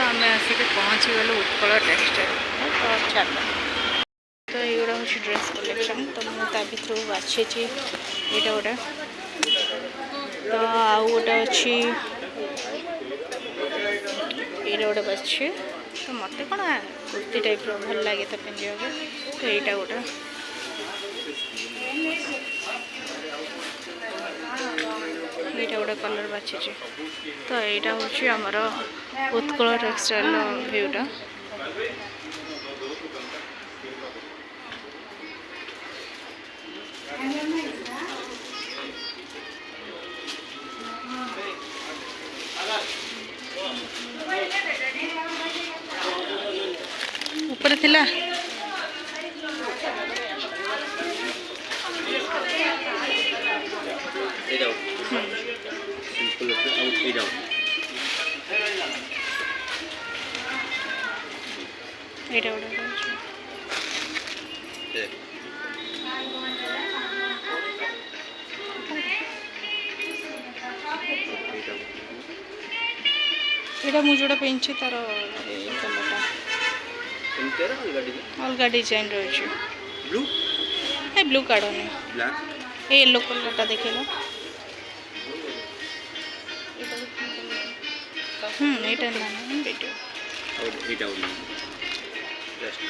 आम आसिक पहुँची गलु उत्कल टेक्सटाइल तो चल तो युवा हूँ ड्रेस कलेक्शन तो मुझे भर बाछी यहाँ गोटे तो आउ गोटे अच्छी ये गोटे बाछी तो मत कौन कुर्ती टाइप भल लगे तो पिंधा तो यहाँ गोटे ये गोटे कलर बाछी तो यहाँ हूँ आमर उत्कल टेक्सटाइल व्यूटा ऊपर थिला मुझे जोड़ा पिंची तार अलग डिजाइन रही ब्लू ए ब्लू कार्ड नहीं ब्लैक ए येलो कलर देखेला एटा ना बेटो और हिट आउट जस्ट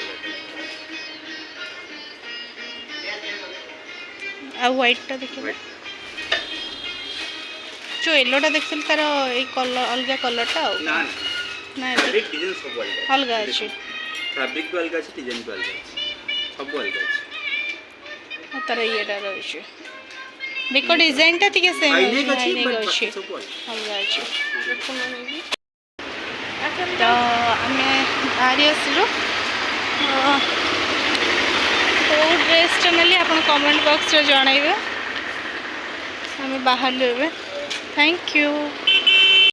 आ व्हाइट टा देखेला जो येलोटा देखिल तार ए कलर अलग कलरटा ना ना फैब्रिक डिजाइन सब अलग अच्छे फैब्रिक भी अलग अच्छे डिजाइन भी अलग अच्छे सब अलग अच्छे तार येटा रही देखो डिजाइन टा ठीक सेम हाईनेक अच्छी हाईनेक बट अच्छी सब अलग अलग अच्छे तो आम बाहरी आसलु कौ ड्रेसटा ना आप कमेंट बॉक्स रे जनइबे आम बाहर थैंक यू।